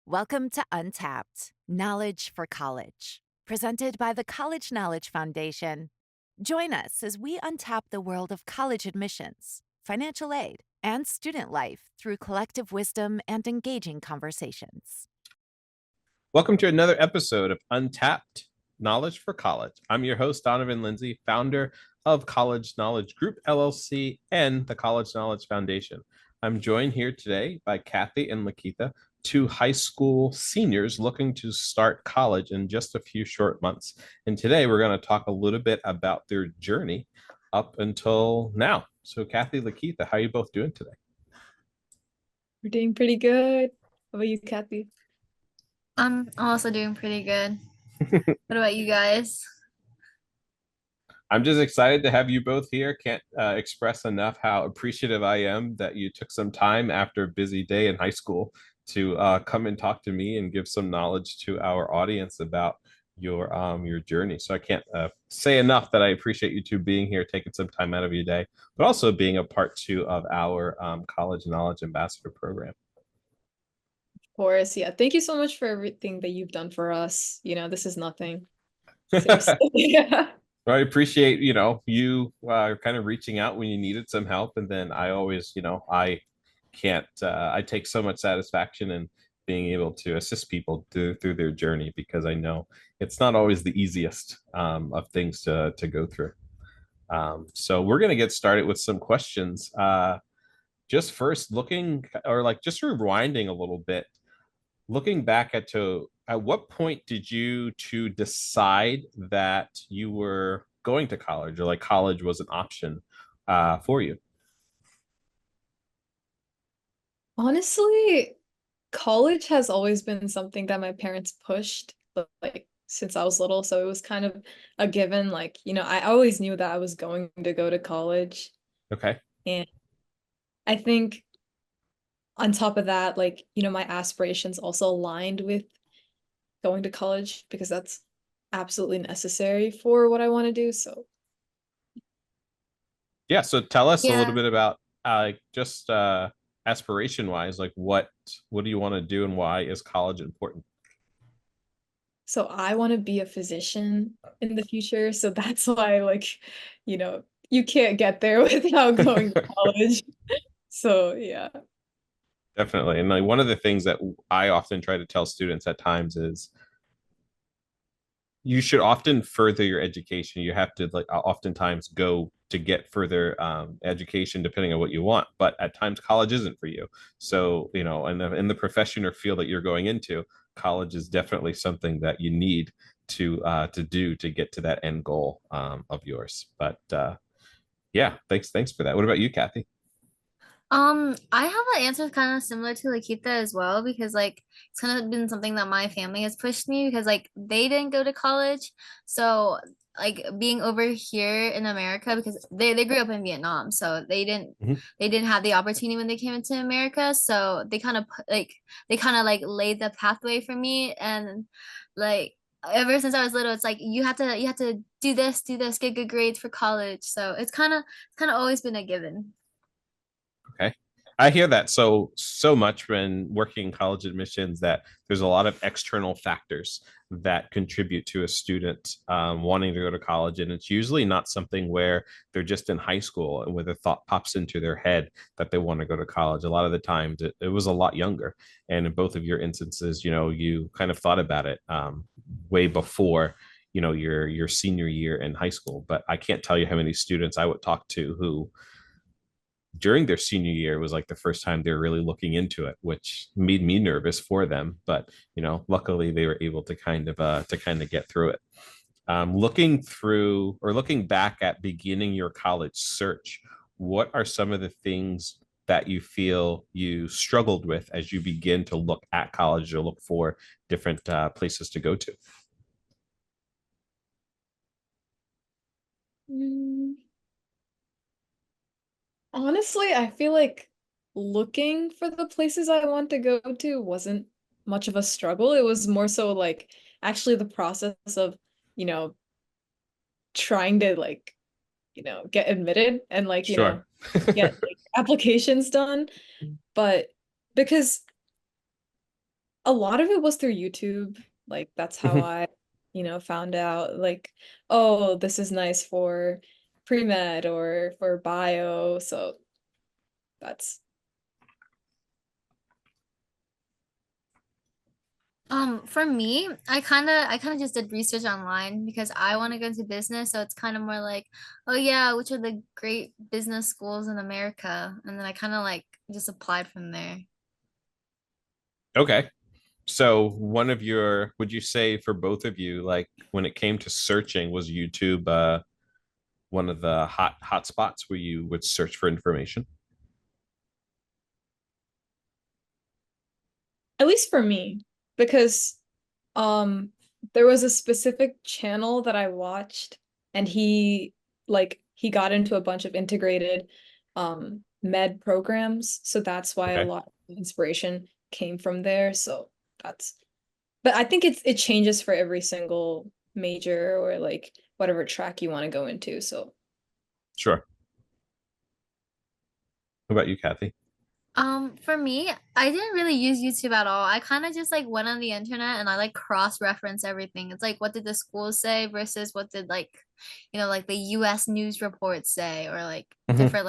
Welcome to Untapped, Knowledge for College, presented by the College Knowledge Foundation. Join us as we untap the world of college admissions, financial aid, and student life through collective wisdom and engaging conversations. Welcome to another episode of Untapped Knowledge for College. I'm your host, Donovan Lindsay, founder of College Knowledge Group, LLC, and the College Knowledge Foundation. I'm joined here today by Kathy and Lakitha, two high school seniors looking to start college in just a few short months. And today we're going to talk a little bit about their journey up until now. So Kathy, Lakitha, how are you both doing today? We're doing pretty good. How about you, Kathy? I'm also doing pretty good. What about you guys? I'm just excited to have you both here. Can't express enough how appreciative I am that you took some time after a busy day in high school to come and talk to me and give some knowledge to our audience about your journey. So I can't say enough that I appreciate you two being here, taking some time out of your day, but also being a part too of our College Knowledge Ambassador program. Of course, yeah. Thank you so much for everything that you've done for us. This is nothing. Seriously. Yeah. I appreciate, you kind of reaching out when you needed some help. And then I always, I take so much satisfaction in being able to assist people through their journey, because I know it's not always the easiest of things to go through. So we're going to get started with some questions. Just first just rewinding a little bit, looking back at what point did you two decide that you were going to college, or like college was an option for you? Honestly, college has always been something that my parents pushed, like since I was little. So it was kind of a given. I always knew that I was going to go to college. Okay. And I think on top of that, my aspirations also aligned with going to college because that's absolutely necessary for what I want to do. So yeah, so tell us a little Yeah. bit about just aspiration wise, like what do you want to do and why is college important? So I want to be a physician in the future. So that's why, you can't get there without going to college. So yeah. Definitely. And like one of the things that I often try to tell students at times is you should often further your education. You have to oftentimes go to get further education depending on what you want, but at times college isn't for you. So in the profession or field that you're going into, college is definitely something that you need to do to get to that end goal of yours. But yeah, thanks for that. What about you, Kathy? I have an answer kind of similar to Lakita as well, because it's kind of been something that my family has pushed me, because they didn't go to college. So being over here in America, because they grew up in Vietnam, so they didn't have the opportunity when they came into America. So they kind of laid the pathway for me. And ever since I was little, it's like you have to do this, get good grades for college. So it's kind of always been a given. Okay. I hear that so much when working in college admissions, that there's a lot of external factors that contribute to a student wanting to go to college. And it's usually not something where they're just in high school and where the thought pops into their head that they want to go to college. A lot of the times it was a lot younger. And in both of your instances, you kind of thought about it way before your senior year in high school. But I can't tell you how many students I would talk to who during their senior year was like the first time they were really looking into it, which made me nervous for them. But luckily they were able to kind of get through it. Looking back at beginning your college search, what are some of the things that you feel you struggled with as you begin to look at college or look for different places to go to? Honestly, I feel like looking for the places I want to go to wasn't much of a struggle. It was more so actually the process of, trying to get admitted and Sure. get applications done. But because a lot of it was through YouTube. Like that's how Mhm. I, found out like, oh, this is nice for pre-med or for bio. So that's For me, I kind of just did research online because I want to go into business. So it's kind of more like, oh yeah, which are the great business schools in America? And then I kind of like just applied from there. Okay. So one of your, would you say for both of you, like when it came to searching, was YouTube one of the hot spots where you would search for information? at least for me, because um there was a specific channel that I watched and he got into a bunch of integrated med programs. So that's why a Okay. lot of inspiration came from there. So that's but I think it changes for every single major or like whatever track you want to go into. So Sure. What about you, Kathy? For me, I didn't really use YouTube at all. I kind of just like went on the internet and I like cross-reference everything. It's like what did the schools say versus what did like, like the US news reports say or like Mhm. different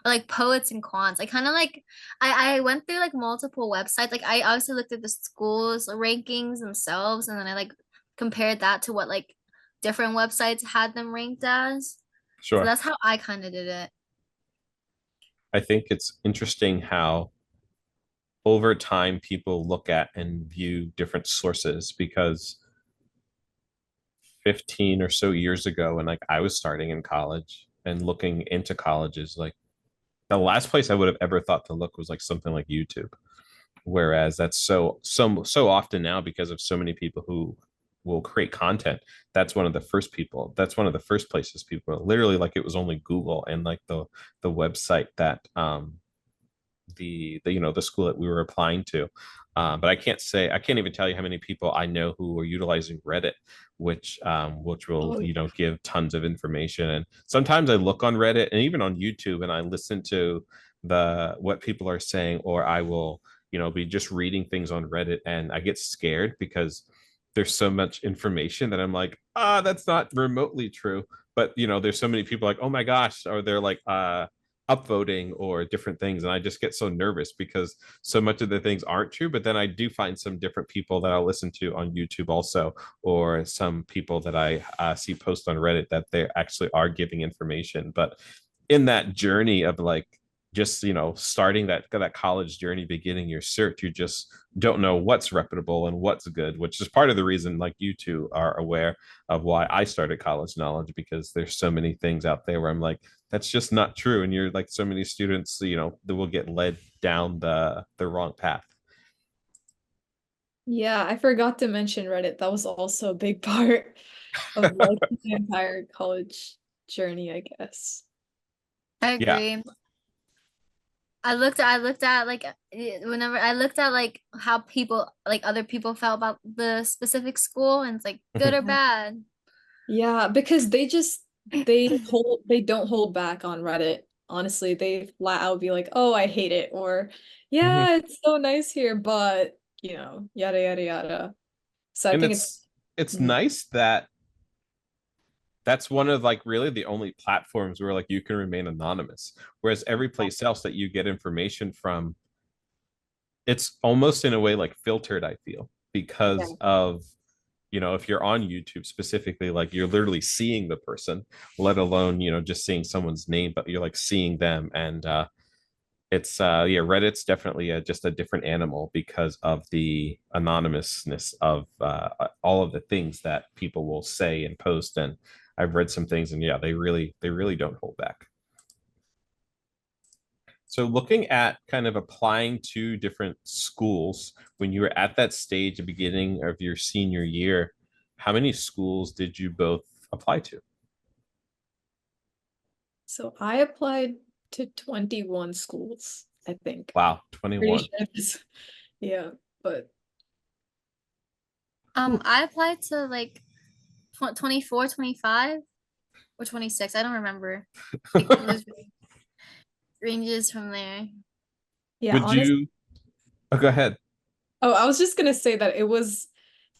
like poets and quants. I kind of like I went through like multiple websites. Like I obviously looked at the schools rankings themselves and then I like compared that to what like different websites had them ranked as. So Sure. that's how I kind of did it. I think it's interesting how over time people look at and view different sources because 15 or so years ago when like I was starting in college and looking into colleges, like the last place I would have ever thought to look was like something like YouTube. Whereas that's so often now because of so many people who will create content. That's one of the first places people literally like it was only Google and like the website that the the school that we were applying to. But I can't even tell you how many people I know who are utilizing Reddit, which will oh give tons of information. And sometimes I look on Reddit and even on YouTube and I listen to the what people are saying, or I will be just reading things on Reddit and I get scared because there's so much information that I'm like, that's not remotely true. But there's so many people like, oh my gosh, or they're like, upvoting or different things, and I just get so nervous because so much of the things aren't true. But then I do find some different people that I'll listen to on YouTube also, or some people that I see post on Reddit that they actually are giving information. But in that journey of like just starting that college journey, beginning your search, you just don't know what's reputable and what's good, which is part of the reason like you two are aware of why I started college knowledge, because there's so many things out there where I'm like, that's just not true, and you're like so many students that will get led down the wrong path. yeah, I forgot to mention Reddit. That was also a big part of like the entire college journey, I guess. I Yeah. agree. I looked at like whenever I looked at like how people like other people felt about the specific school and it's like good or bad. Yeah, because they don't hold back on Reddit. Honestly, they flat out be like, "Oh, I hate it," or Mhm. "Yeah, it's so nice here, but yada yada yada." So I And think it's it's mhm. nice that that's one of like really the only platforms where like you can remain anonymous, whereas every place else that you get information from, it's almost in a way like filtered, I feel, Yeah. because of if you're on YouTube specifically, like you're literally seeing the person, let alone just seeing someone's name, but you're like seeing them. And it's yeah, Reddit's definitely just a different animal because of the anonymousness of all of the things that people will say and post. And I've read some things, and yeah, they really don't hold back. So looking at kind of applying to different schools, when you were at that stage, the beginning of your senior year, how many schools did you both apply to? So I applied to 21 schools, I think. Wow, Pretty 21. sure it's yeah, but I applied to like 24, 25 or 26. I don't remember. Like those ranges from there. yeah, Would honestly, you go ahead? Oh, I was just gonna say that it was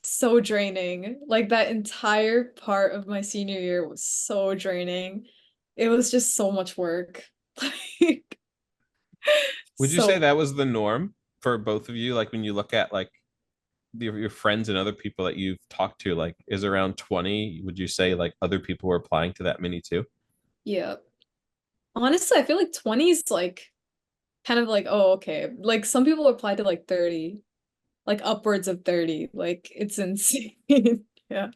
so draining. Like that entire part of my senior year was so draining. It was just so much work. Like Would you say so that was the norm for both of you? Like when you look at like your friends and other people that you've talked to, like is around 20, would you say like other people were applying to that many too? yeah. Honestly, I feel like 20 is like kind of like, oh, okay. Like some people apply to like 30, like upwards of 30. Like it's insane. Yeah.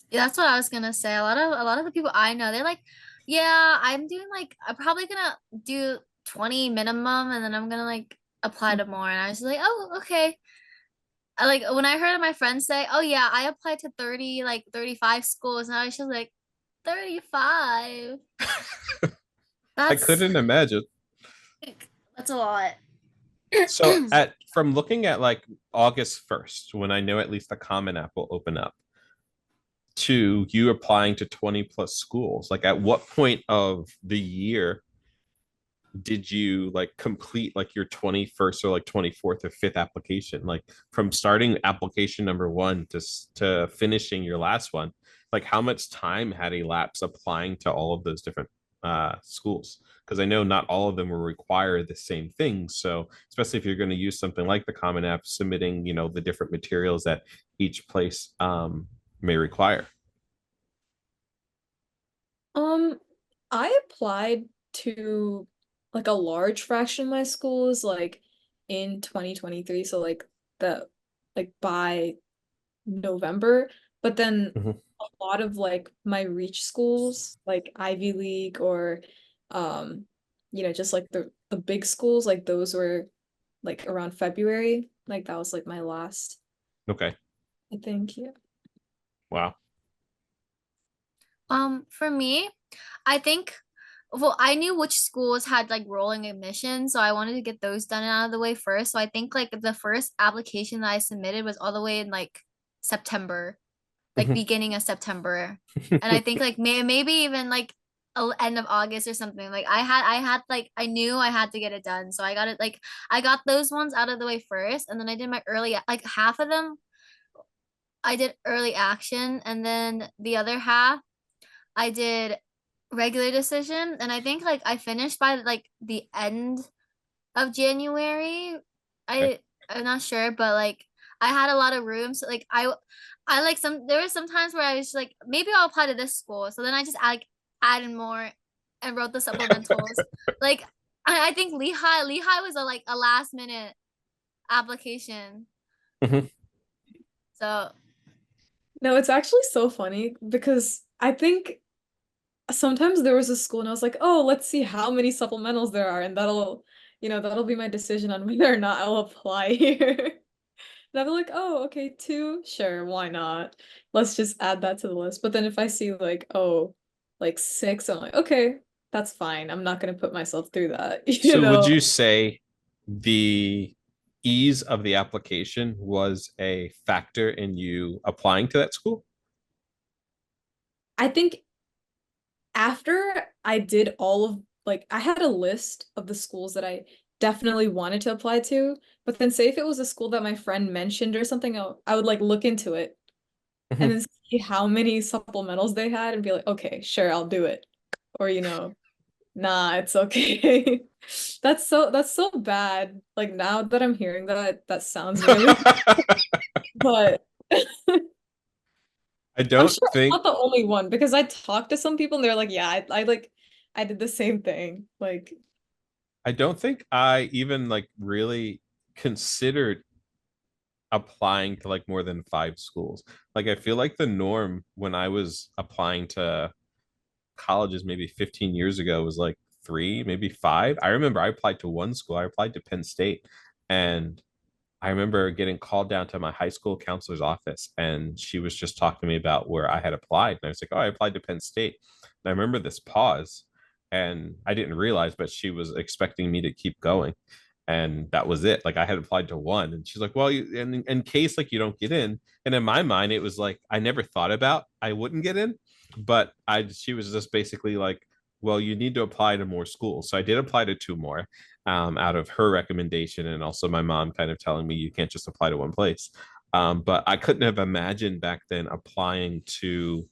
Yeah, that's what I was gonna say. A lot of the people I know, they're like, yeah, I'm doing like I'm probably gonna do 20 minimum and then I'm gonna like apply to more. And I was like, oh, okay. Like when I heard my friends say, oh yeah, I applied to 30, like 35 schools, and I was just like, 35. I That's couldn't imagine. that's a lot. So at from looking at like August 1st, when I know at least the Common App will open up, to you applying to 20 plus schools, like at what point of the year did you like complete like your 21st or like 24th or 5th application, like from starting application number one to finishing your last one? Like how much time had elapsed applying to all of those different schools? Because I know not all of them will require the same things, so especially if you're going to use something like the Common App, submitting the different materials that each place may require. Um, I applied to like a large fraction of my schools like in 2023, so like the like by November, but then Mhm. a lot of like my reach schools, like Ivy League or just like the big schools, like those were like around February. Like that was like my last, Okay. I think, yeah. Wow. For me, I think, well, I knew which schools had like rolling admissions, so I wanted to get those done out of the way first. So I think like the first application that I submitted was all the way in like September, like Mhm. beginning of September. And I think like maybe even like end of August or something. Like I had like I knew I had to get it done. So I got it like I got those ones out of the way first, and then I did my early like half of them I did early action, and then the other half I did regular decision, and I think like I finished by like the end of January. Okay. I'm not sure, but like I had a lot of room, so like I like there was some times where I was like maybe I'll apply to this school, so then I just added more and wrote the supplementals. Like I think Lehigh was a like a last minute application, Mhm. so No, it's actually so funny because I think sometimes there was a school and I was like, oh, let's see how many supplementals there are, and that'll be my decision on whether or not I'll apply here. And I'll be like, oh, okay, two, sure, why not? Let's just add that to the list. But then if I see like, oh, like six, I'm like, okay, that's fine. I'm not gonna put myself through that, you So would know? you say the ease of the application was a factor in you applying to that school? I think after I did all of like I had a list of the schools that I definitely wanted to apply to, but then say if it was a school that my friend mentioned or something, I would like look into it and Mhm. then see how many supplementals they had and be like, okay, sure, I'll do it. Or nah, it's okay. That's so bad. Like now that I'm hearing that, that sounds really, but I I'm don't sure I'm think not the only one because I talked to some people and they're like, yeah, I like I did the same thing. Like, I don't think I even like really considered applying to like more than 5 schools. Like I feel like the norm when I was applying to colleges maybe 15 years ago was like 3, maybe 5. I remember I applied to one school. I applied to Penn State, and I remember getting called down to my high school counselor's office, and she was just talking to me about where I had applied. And I was like, oh, I applied to Penn State. And I remember this pause, and I didn't realize, but she was expecting me to keep going. And that was it. Like I had applied to one, and she's like, well, in case like you don't get in. And in my mind, it was like I never thought about I wouldn't get in, but she was just basically like, well, you need to apply to more schools. So I did apply to 2 more out of her recommendation, and also my mom kind of telling me you can't just apply to one place. But I couldn't have imagined back then applying to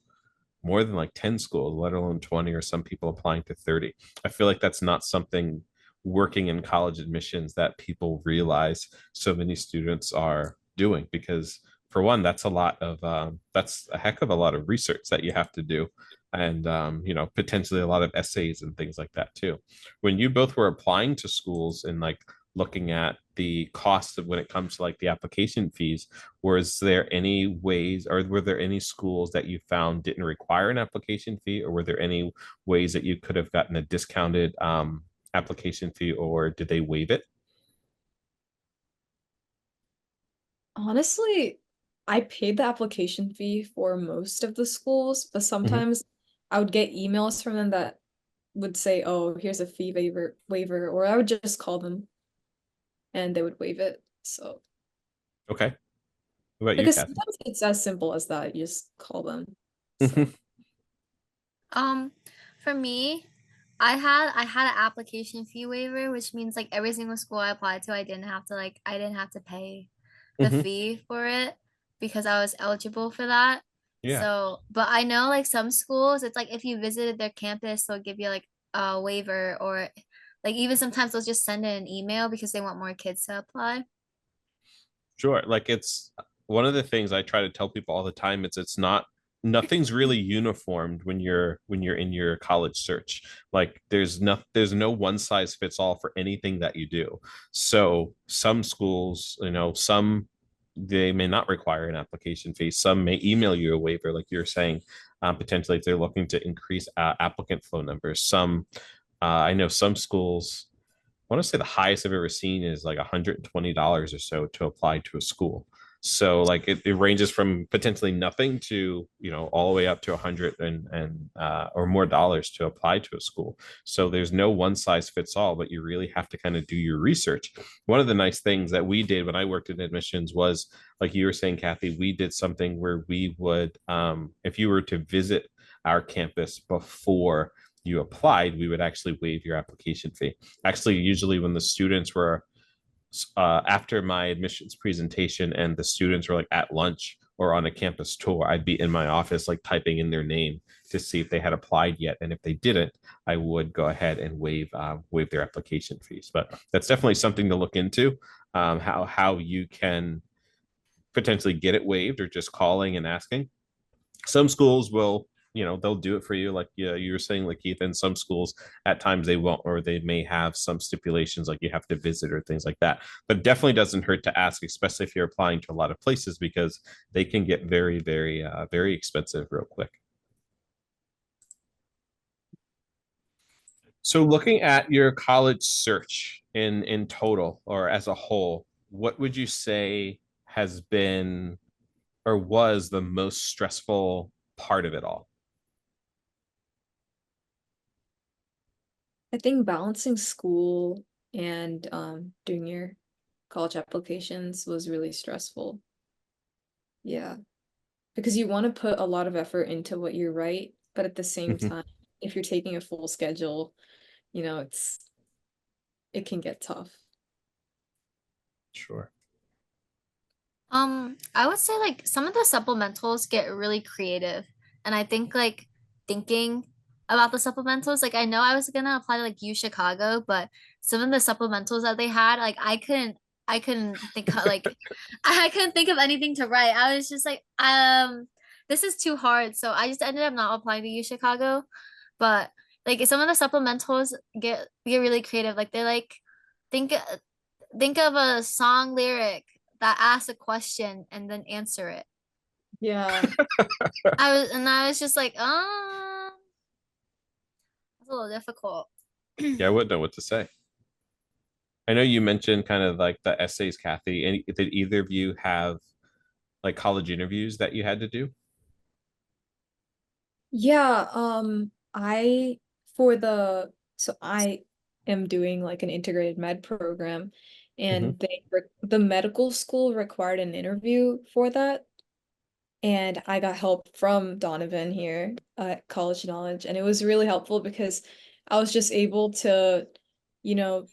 more than like 10 schools, let alone 20, or some people applying to 30. I feel like that's not something working in college admissions that people realize so many students are doing, because for one, that's a lot of that's a heck of a lot of research that you have to do, and potentially a lot of essays and things like that too. When you both were applying to schools and like looking at the cost of when it comes to like the application fees, was there any ways, or were there any schools that you found didn't require an application fee, or were there any ways that you could have gotten a discounted application fee, or did they waive it? Honestly, I paid the application fee for most of the schools, but Mhm. sometimes I would get emails from them that would say, "Oh, here's a fee waiver," or I would just call them and they would waive it. So Okay. What about you, because Kathy? sometimes it's as simple as that. You just call them. Mhm. So Um, for me, I had an application fee waiver, which means like every single school I applied to, I didn't have to pay the Mhm. fee for it because I was eligible for that. Yeah. So, but I know like some schools, it's like if you visited their campus, they'll give you like a waiver, or like even sometimes they'll just send in an email because they want more kids to apply. Sure. Like it's one of the things I try to tell people all the time. It's not, nothing's really uniformed when you're in your college search. Like there's no one size fits all for anything that you do. So some schools, some they may not require an application fee. Some may email you a waiver, like you're saying, potentially if they're looking to increase applicant flow numbers. I know some schools, I want to say the highest I've ever seen is like $120 or so to apply to a school. So like it ranges from potentially nothing to, all the way up to 100 and or more dollars to apply to a school. So there's no one size fits all, but you really have to kind of do your research. One of the nice things that we did when I worked in admissions was, like you were saying, Kathy, we did something where we would, if you were to visit our campus before you applied, we would actually waive your application fee. Actually, usually when the students were after my admissions presentation and the students were like at lunch or on a campus tour, I'd be in my office like typing in their name to see if they had applied yet, and if they didn't, I would go ahead and waive their application fees. But that's definitely something to look into, how you can potentially get it waived, or just calling and asking. Some schools will, they'll do it for you, like, yeah, you were saying, like Keith. And some schools at times they won't, or they may have some stipulations like you have to visit or things like that. But it definitely doesn't hurt to ask, especially if you're applying to a lot of places, because they can get very, very very expensive real quick. So looking at your college search in total or as a whole, what would you say has been or was the most stressful part of it all? I think balancing school and doing your college applications was really stressful. Yeah, because you want to put a lot of effort into what you write, but at the same time, if you're taking a full schedule, it can get tough. Sure. I would say like some of the supplementals get really creative. And I think like thinking about the supplementals, like I know I was gonna apply to like U Chicago, but some of the supplementals that they had, like I couldn't think of like I couldn't think of anything to write. I was just like, this is too hard. So I just ended up not applying to U Chicago. But like some of the supplementals get really creative. Like they're like think think of a song lyric that asks a question and then answer it. Yeah. I was just like, it's a little difficult. Yeah, I wouldn't know what to say. I know you mentioned kind of like the essays, Kathy. And did either of you have like college interviews that you had to do? Yeah, I am doing like an integrated med program, Mhm. and the medical school required an interview for that. and I got help from Donovan here at College Knowledge, and it was really helpful because I was just able to, you know,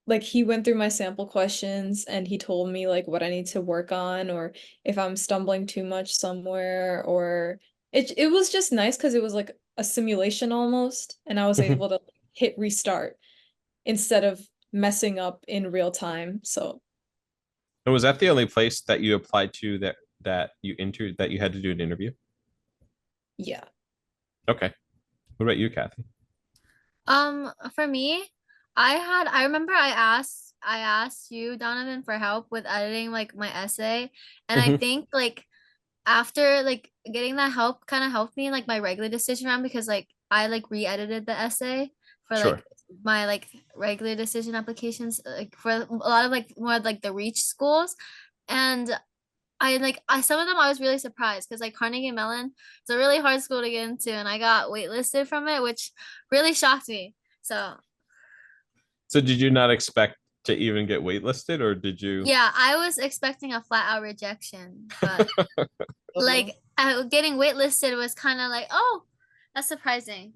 like he went through my sample questions and he told me like what I need to work on or if I'm stumbling too much somewhere or it was just nice because it was like a simulation almost, and I was Mhm. able to hit restart instead of messing up in real time. So And was that the only place that you applied to that you entered that you had to do an interview? yeah. Okay. What about you, Kathy? For me, I remember I asked you, Donovan, for help with editing like my essay. And I Mhm. think like after like getting that help kind of helped me in, like my regular decision round because like I like re-edited the essay for Sure. like my like regular decision applications like for a lot of like more like the reach schools. And I some of them I was really surprised because like Carnegie Mellon, it's a really hard school to get into, and I got waitlisted from it, which really shocked me. So So did you not expect to even get waitlisted, or did you? yeah, I was expecting a flat out rejection, but Uh-huh. like getting waitlisted was kind of like, oh, that's surprising.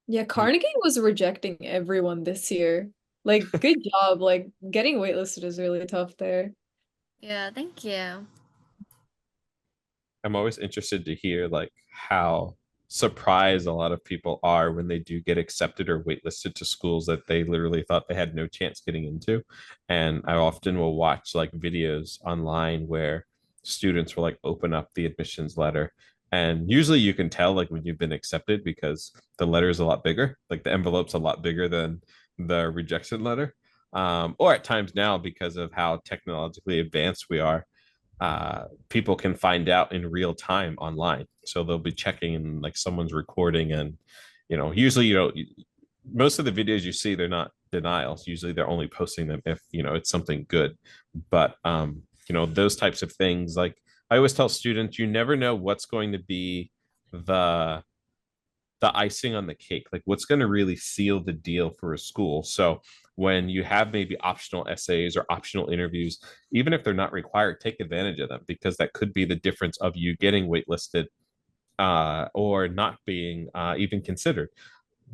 Yeah, Carnegie was rejecting everyone this year. Like, good job. Like, getting waitlisted is really tough there. Yeah, thank you. I'm always interested to hear like how surprised a lot of people are when they do get accepted or waitlisted to schools that they literally thought they had no chance getting into. And I often will watch like videos online where students will like open up the admissions letter. And usually you can tell like when you've been accepted because the letter is a lot bigger, like the envelope's a lot bigger than the rejection letter. Or at times now, because of how technologically advanced we are, people can find out in real time online. So they'll be checking and like someone's recording, and usually most of the videos you see they're not denials. Usually they're only posting them if it's something good. But those types of things, like I always tell students, you never know what's going to be the the icing on the cake, like what's going to really seal the deal for a school. So when you have maybe optional essays or optional interviews, even if they're not required, take advantage of them, because that could be the difference of you getting waitlisted or not being even considered.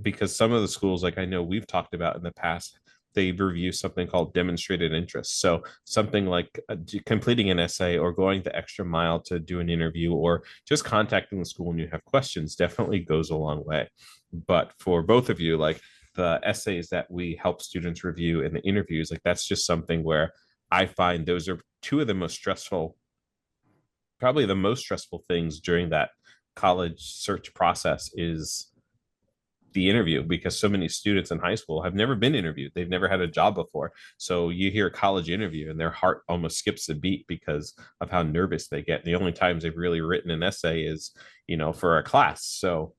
Because some of the schools, like I know we've talked about in the past, they review something called demonstrated interest. So something like completing an essay or going the extra mile to do an interview or just contacting the school when you have questions definitely goes a long way. But for both of you, like the essays that we help students review and the interviews, like that's just something where I find those are two of the most stressful, probably the most stressful things during that college search process is the interview, because so many students in high school have never been interviewed. They've never had a job before. So you hear a college interview and their heart almost skips a beat because of how nervous they get. And the only times they've really written an essay is, for a class. So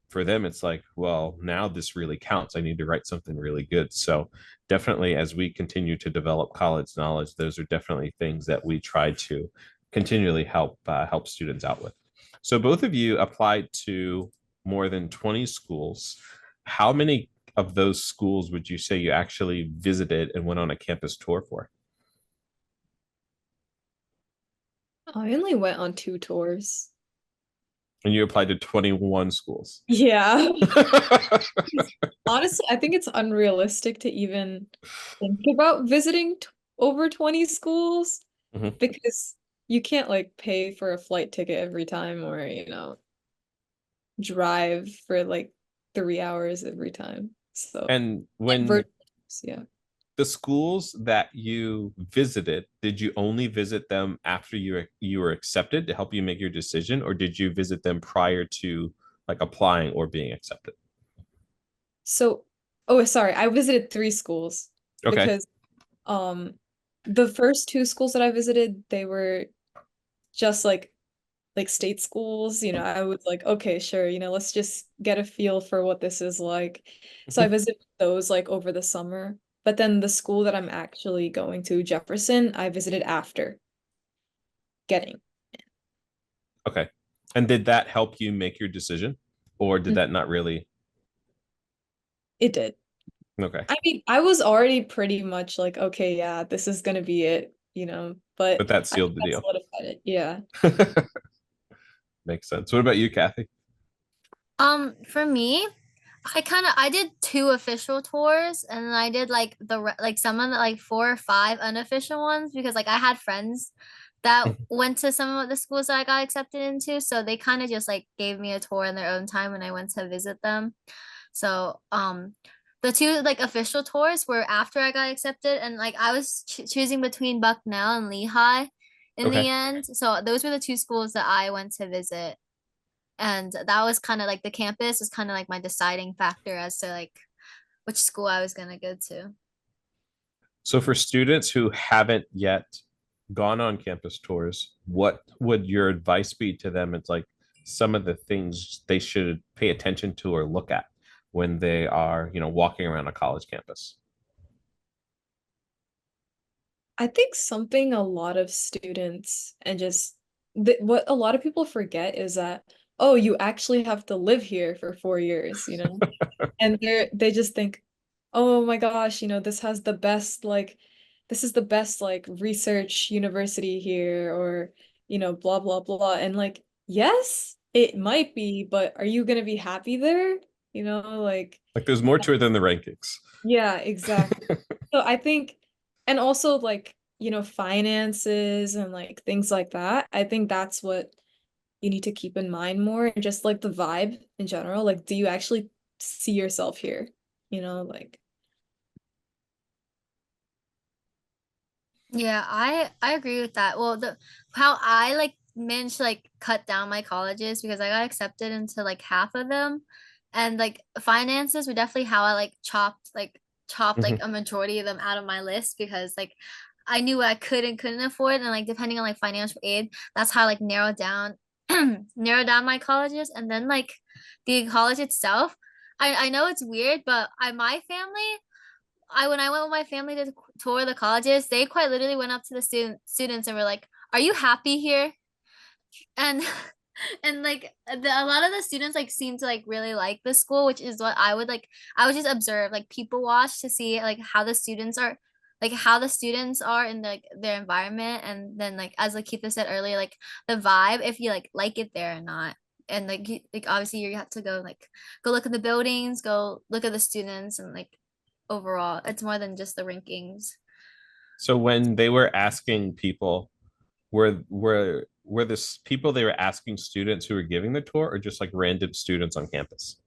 for them, it's like, well, now this really counts. I need to write something really good. So definitely, as we continue to develop college knowledge, those are definitely things that we try to continually help students out with. So both of you applied to more than 20 schools. How many of those schools would you say you actually visited and went on a campus tour for? I only went on 2 tours. And you applied to 21 schools. Yeah. Honestly, I think it's unrealistic to even think about visiting t over 20 schools Mhm. because you can't like pay for a flight ticket every time or, drive for like 3 hours every time. So, And and when virtual, yeah. the schools that you visited, did you only visit them after you were accepted to help you make your decision, or did you visit them prior to like applying or being accepted? So, oh, sorry, I visited 3 schools Okay. because um the first 2 schools that I visited, they were just like state schools. I was like, okay, sure, let's just get a feel for what this is like. So I visited those like over the summer. But then the school that I'm actually going to, Jefferson, I visited after getting. Okay. And did that help you make your decision, or did Mm, that not really? It did. Okay. I mean, I was already pretty much like, okay, yeah, this is gonna be it. but But that I think sealed the that deal. solidified it. Yeah. Makes sense. What about you, Kathy? For me, I did two official tours, and then I did like like some of the like four or five unofficial ones, because like I had friends that went to some of the schools that I got accepted into, so they kind of just like gave me a tour in their own time when I went to visit them. So the two like official tours were after I got accepted, and like I was choosing between Bucknell and Lehigh in the Okay. end. So those were the two schools that I went to visit, and that was kind of like the campus was kind of like my deciding factor as to like which school I was gonna go to. So for students who haven't yet gone on campus tours, what would your advice be to them? It's like some of the things they should pay attention to or look at when they are, walking around a college campus. I think something a lot of students and just what a lot of people forget is that, oh, you actually have to live here for 4 years, And they just think, oh my gosh, this is the best like research university here, or blah blah blah. And like, yes, it might be, but are you gonna be happy there? Like, Like there's more to it than the rankings. yeah, exactly. So I think, and also like, finances and like things like that. I think that's what you need to keep in mind more, and just like the vibe in general. Like, do you actually see yourself here? Like, Yeah, I agree with that. Well, the how I like managed to like cut down my colleges, because I got accepted into like half of them, and like finances were definitely how I like chopped like Mhm. a majority of them out of my list, because like I knew what I could and couldn't afford, and like depending on like financial aid, that's how I like narrowed down narrowed down my colleges. And then like the college itself, I know it's weird, but my family, I when I went with my family to tour the colleges, they quite literally went up to the students and were like, "Are you happy here?" And and like a lot of the students like seem to like really like the school, which is what I would like. I would just observe, like people watch to see like how the students are in like their environment, and then like as Lakita said earlier, like the vibe, if you like it there or not. And like like obviously you have to go look at the buildings, go look at the students, and like overall it's more than just the rankings. So when they were asking people, were this people they were asking students who were giving the tour or just like random students on campus?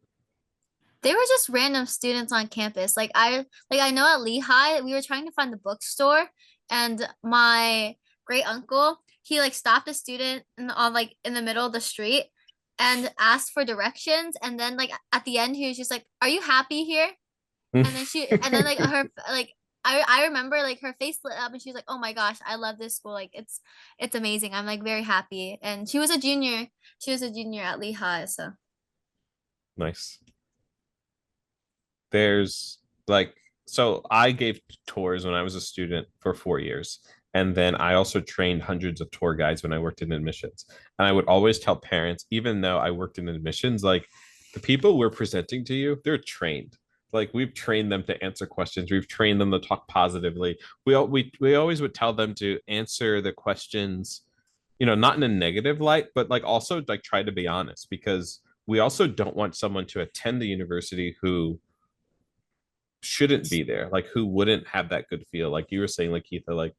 They were just random students on campus. I know at Lehigh we were trying to find the bookstore, and my great uncle, he like stopped a student on like in the middle of the street and asked for directions, and then like at the end he was just like, "Are you happy here?" And then like her like I remember like her face lit up, and she was like, "Oh my gosh, I love this school. Like it's amazing. I'm like very happy." And she was a junior. She was a junior at Lehigh, so Nice. There's like, so I gave tours when I was a student for 4 years. And then I also trained hundreds of tour guides when I worked in admissions. And I would always tell parents, even though I worked in admissions, like the people we're presenting to you, they're trained. Like we've trained them to answer questions. We've trained them to talk positively. We always would tell them to answer the questions, not in a negative light, but like also like try to be honest, because we also don't want someone to attend the university who shouldn't be there, like who wouldn't have that good feel, like you were saying, like Keitha, like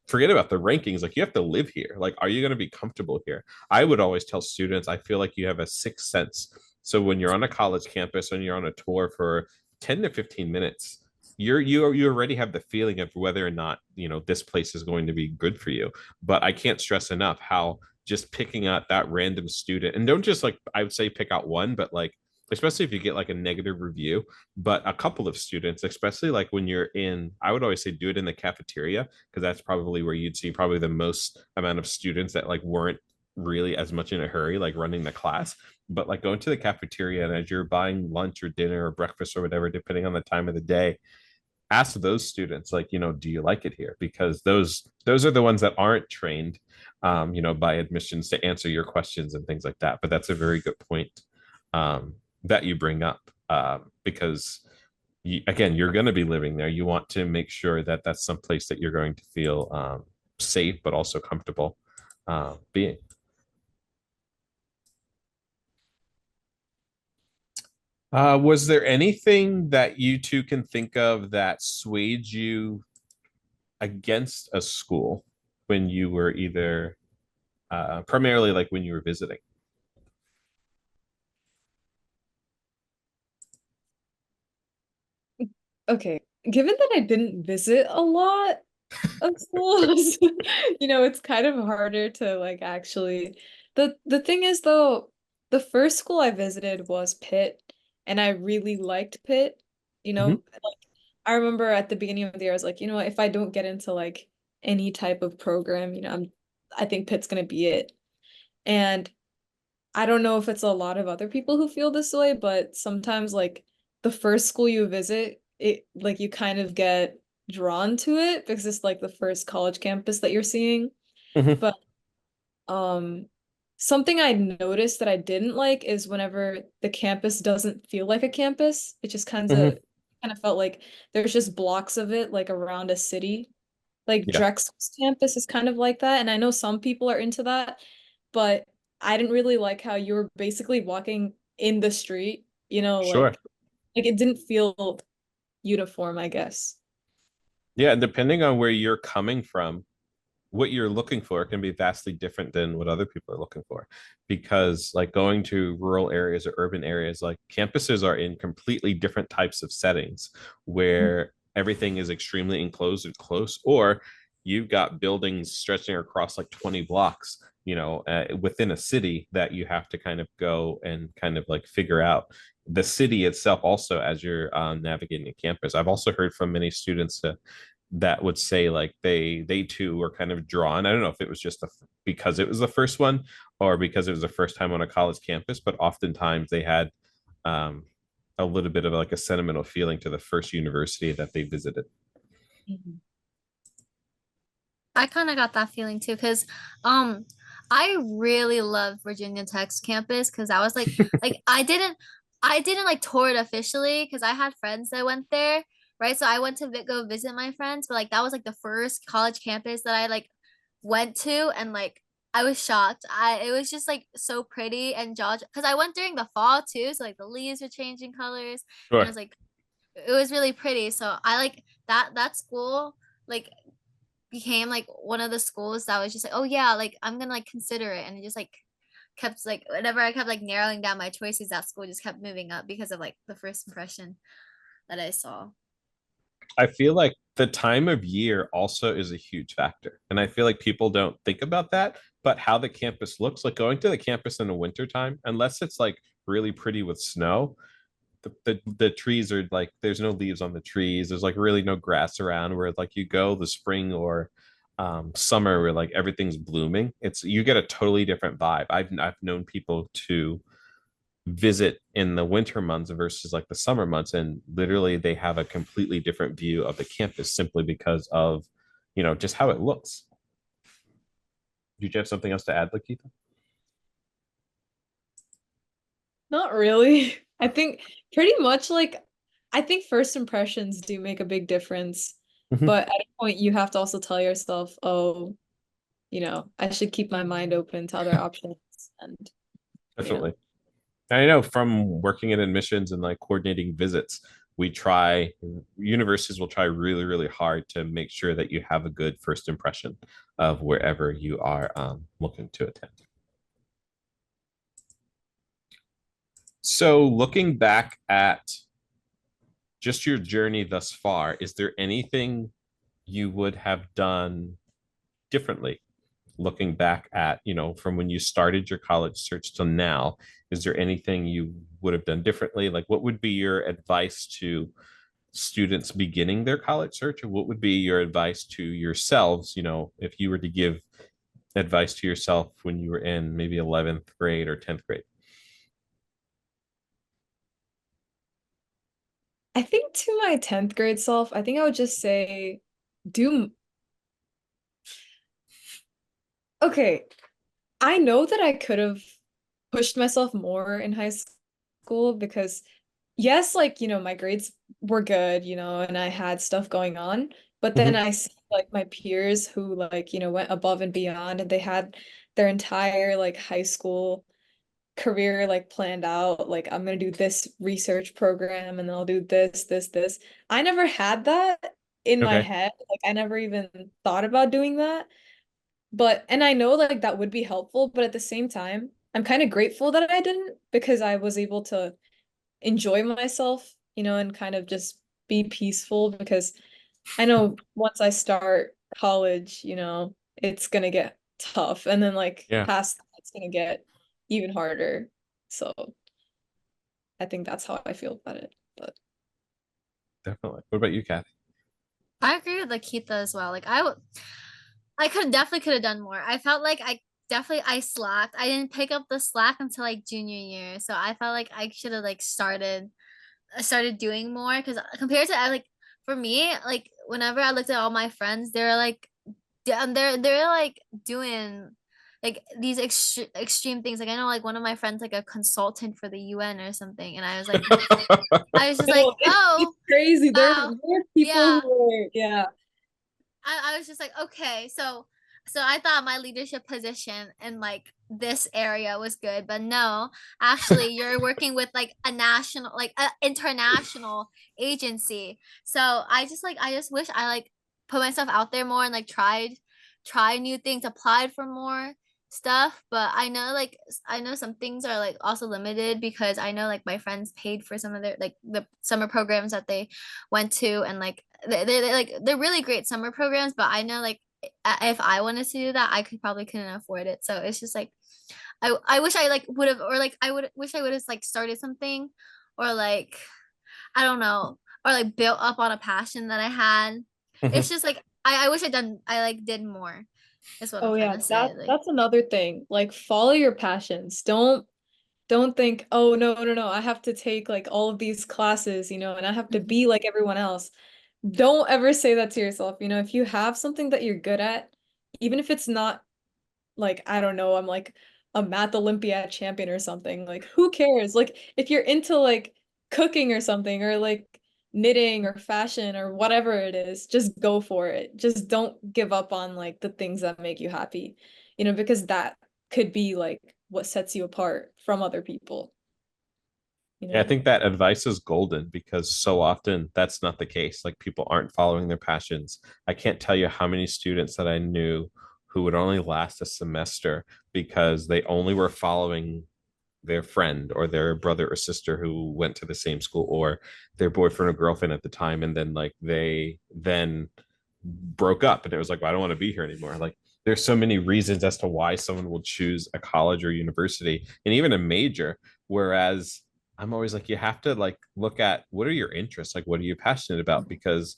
forget about the rankings, like you have to live here, like are you going to be comfortable here? I would always tell students, I feel like you have a sixth sense. So when you're on a college campus and you're on a tour for 10 to 15 minutes, you already have the feeling of whether or not this place is going to be good for you. But I can't stress enough how just picking out that random student, and don't just like, I would say pick out one, but like especially if you get like a negative review, but a couple of students, especially like when you're in, I would always say do it in the cafeteria, because that's probably where you'd see probably the most amount of students that like weren't really as much in a hurry, like running the class. But like go into the cafeteria, and as you're buying lunch or dinner or breakfast or whatever, depending on the time of the day, ask those students, like, do you like it here? Because those are the ones that aren't trained, by admissions to answer your questions and things like that. But that's a very good point, that you bring up, because again, you're going to be living there. You want to make sure that that's some place that you're going to feel safe but also comfortable being. Was there anything that you two can think of that swayed you against a school when you were either primarily like when you were visiting? Okay, given that I didn't visit a lot of schools, it's kind of harder to like actually. The thing is though, the first school I visited was Pitt, and I really liked Pitt. Mhm. Like I remember at the beginning of the year, I was like, what, if I don't get into like any type of program, I think Pitt's gonna be it. And I don't know if it's a lot of other people who feel this way, but sometimes like the first school you visit, it like you kind of get drawn to it because it's like the first college campus that you're seeing. Mhm. But um something I noticed that I didn't like is whenever the campus doesn't feel like a campus, it just Mhm. kind of felt like there's just blocks of it like around a city. Like Yeah, Drexel's campus is kind of like that, and I know some people are into that, but I didn't really like how you were basically walking in the street, sure. like it didn't feel uniform, I guess. Yeah, and depending on where you're coming from, what you're looking for can be vastly different than what other people are looking for, because like going to rural areas or urban areas, like campuses are in completely different types of settings where everything is extremely enclosed and close, or you've got buildings stretching across like 20 blocks, within a city that you have to kind of go and kind of like figure out the city itself also as you're navigating a campus. I've also heard from many students that would say like they too were kind of drawn. I don't know if it was just because it was the first one or because it was the first time on a college campus, but oftentimes they had um, a little bit of like a sentimental feeling to the first university that they visited. Mhm. I kind of got that feeling too, because I really love Virginia Tech's campus because I was like I didn't like tour it officially because I had friends that went there, right? So I went to go visit my friends, but like that was like the first college campus that I like went to, and like I was shocked. It was just like so pretty and jaw because I went during the fall too, so like the leaves were changing colors, and Sure. it was really pretty. So I like that school like became like one of the schools that was just like, oh yeah, like I'm gonna like consider it, and it just like kept like whenever I kept like narrowing down my choices, that school just kept moving up because of like the first impression that I saw. I feel like the time of year also is a huge factor. And I feel like people don't think about that, but how the campus looks, like going to the campus in the wintertime, unless it's like really pretty with snow, the trees are like there's no leaves on the trees. There's like really no grass around where like you go the spring or summer where like everything's blooming. It's you get a totally different vibe. I've known people to visit in the winter months versus like the summer months, and literally they have a completely different view of the campus simply because of just how it looks. Did you have something else to add, Lakita? Not really. I think pretty much like I think first impressions do make a big difference, Mhm. but at a point you have to also tell yourself, oh, I should keep my mind open to other options and you know. Definitely. I know from working in admissions and like coordinating visits, we try, universities will try really, really hard to make sure that you have a good first impression of wherever you are looking to attend. So, looking back at just your journey thus far, is there anything you would have done differently? Looking back at, from when you started your college search till now, is there anything you would have done differently? Like, what would be your advice to students beginning their college search? And what would be your advice to yourselves, if you were to give advice to yourself when you were in maybe 11th grade or 10th grade? I think to my 10th grade self, I think I would just say do okay. I know that I could have pushed myself more in high school because yes, like, my grades were good, and I had stuff going on, But then I see like my peers who like, went above and beyond, and they had their entire like high school career like planned out. Like, I'm gonna do this research program and then I'll do this. I never had that in my Okay. head. Like, I never even thought about doing that. But, and I know like that would be helpful, but at the same time, I'm kind of grateful that I didn't, because I was able to enjoy myself, and kind of just be peaceful, because I know once I start college, it's gonna get tough. And then like Yeah, past that, it's gonna get even harder. So I think that's how I feel about it. But definitely. What about you, Kathy? I agree with Lakita as well. Like I could have done more. I felt like I slacked. I didn't pick up the slack until like junior year. So I felt like I should have like started doing more, because compared to like for me, like whenever I looked at all my friends, they're like they're like doing like these extreme things. Like I know like one of my friends like a consultant for the UN or something, and I was just like, no, it's oh crazy. There wow, are people yeah. who are, yeah. I was just like, okay, so I thought my leadership position in like this area was good, but no, actually you're working with like a national, like a international agency. So I just wish I like put myself out there more and like try new things, applied for more stuff. But I know some things are like also limited, because I know like my friends paid for some of their like the summer programs that they went to, and like they're really great summer programs, but I know like if I wanted to do that, I probably couldn't afford it. So it's just like I wish I like would have, or like I would wish I would have like started something, or like I don't know, or like built up on a passion that I had. It's just like I wish I like did more, is what I'm Oh trying yeah, to say. Like that's another thing. Like, follow your passions. Don't think, oh no, I have to take like all of these classes, and I have to mhm. be like everyone else. Don't ever say that to yourself. If you have something that you're good at, even if it's not like, I don't know, I'm like a math Olympiad champion or something, like who cares? Like, if you're into like cooking or something, or like knitting or fashion or whatever it is, just go for it. Just don't give up on like the things that make you happy, because that could be like what sets you apart from other people, you Yeah, I know? think that advice is golden because so often that's not the case. Like people aren't following their passions. I can't tell you how many students that I knew who would only last a semester because they only were following their friend or their brother or sister who went to the same school, or their boyfriend or girlfriend at the time, and then like they then broke up and it was like, well, I don't want to be here anymore. Like there's so many reasons as to why someone will choose a college or university and even a major, whereas I'm always like, you have to like look at what are your interests, like what are you passionate about, because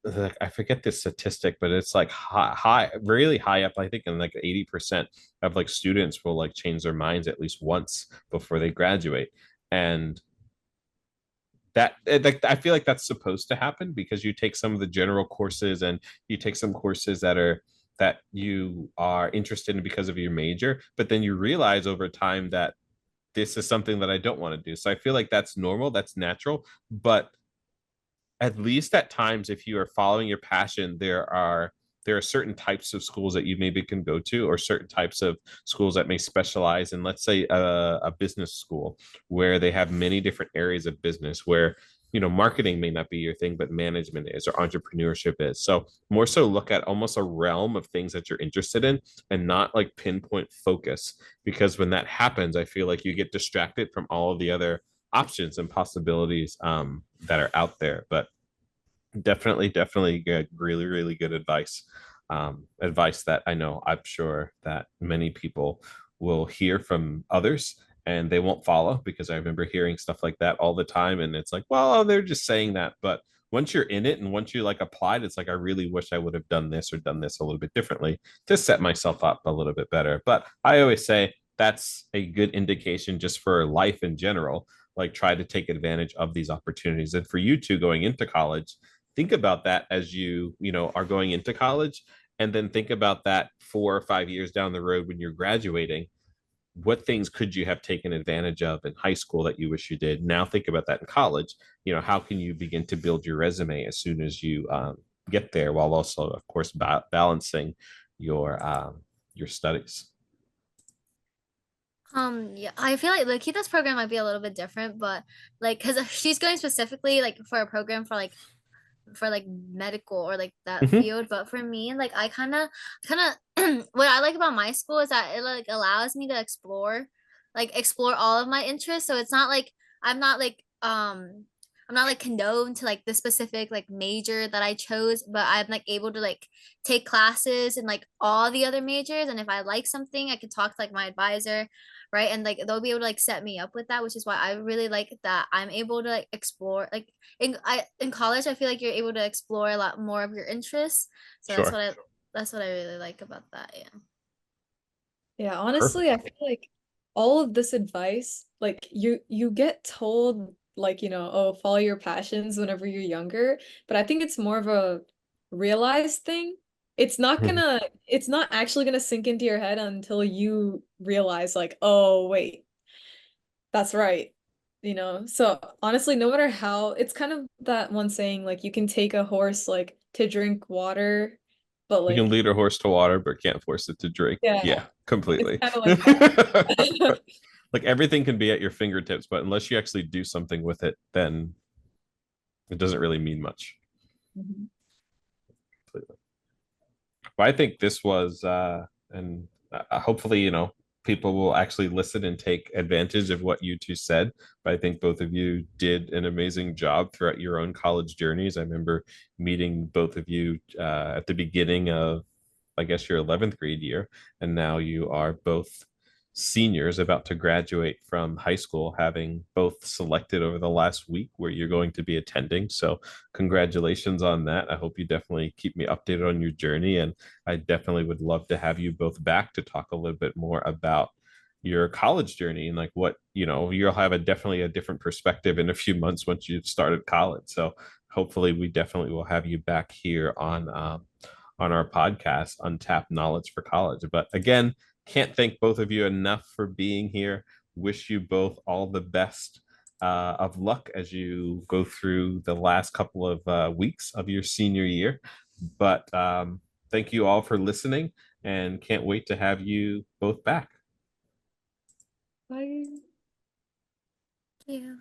like, I forget this statistic, but it's like really high up. I think in like 80% of like students will like change their minds at least once before they graduate. And like I feel like that's supposed to happen because you take some of the general courses and you take some courses that you are interested in because of your major, but then you realize over time that this is something that I don't want to do. So I feel like that's normal, that's natural, but at least at times if you are following your passion, there are certain types of schools that you maybe can go to, or certain types of schools that may specialize in, let's say, a business school where they have many different areas of business where marketing may not be your thing but management is, or entrepreneurship is. So more so look at almost a realm of things that you're interested in and not like pinpoint focus, because when that happens I feel like you get distracted from all of the other options and possibilities that are out there. But definitely good, really, really good advice. Advice that I know I'm sure that many people will hear from others and they won't follow, because I remember hearing stuff like that all the time. And it's like, well, they're just saying that. But once you're in it and once you like applied, it's like, I really wish I would have done this or done this a little bit differently to set myself up a little bit better. But I always say that's a good indication just for life in general. Like try to take advantage of these opportunities. And for you two going into college, think about that as you are going into college, and then think about that 4 or 5 years down the road when you're graduating. what things could you have taken advantage of in high school that you wish you did? Now think about that in college. How can you begin to build your resume as soon as you get there, while also, of course, balancing your studies. Yeah, I feel like Lakita's program might be a little bit different, but like, cause she's going specifically like for a program for like medical or like that Mhm. field. But for me, like I kind of what I like about my school is that it like allows me to explore all of my interests. So it's not like I'm not like I'm not like condoned to like the specific like major that I chose, but I'm like able to like take classes in like all the other majors. And if I like something, I can talk to like my advisor, right? And like they'll be able to like set me up with that, which is why I really like that I'm able to like explore like in college. I feel like you're able to explore a lot more of your interests. So Sure. that's what I really like about that. Yeah. Yeah, Perfect. honestly, I feel like all of this advice, like you get told like, oh, follow your passions whenever you're younger, but I think it's more of a realized thing. Mhm. It's not actually gonna sink into your head until you realize like, oh, wait, that's right. So honestly, no matter how, it's kind of that one saying like you can take a horse like to drink water, but You can like lead a horse to water, but can't force it to drink. yeah, Yeah, it's completely. kind of like that. Like everything can be at your fingertips, but unless you actually do something with it, then it doesn't really mean much. Mhm. But I think this was, and hopefully, people will actually listen and take advantage of what you two said. But I think both of you did an amazing job throughout your own college journeys. I remember meeting both of you at the beginning of, I guess, your 11th grade year, and now you are both seniors about to graduate from high school, having both selected over the last week where you're going to be attending. So congratulations on that. I hope you definitely keep me updated on your journey, and I definitely would love to have you both back to talk a little bit more about your college journey and like what you'll have definitely a different perspective in a few months once you've started college. So hopefully we definitely will have you back here on our podcast, Untapped Knowledge for College. But again, can't thank both of you enough for being here. Wish you both all the best of luck as you go through the last couple of weeks of your senior year. But thank you all for listening, and can't wait to have you both back. Bye. Yeah.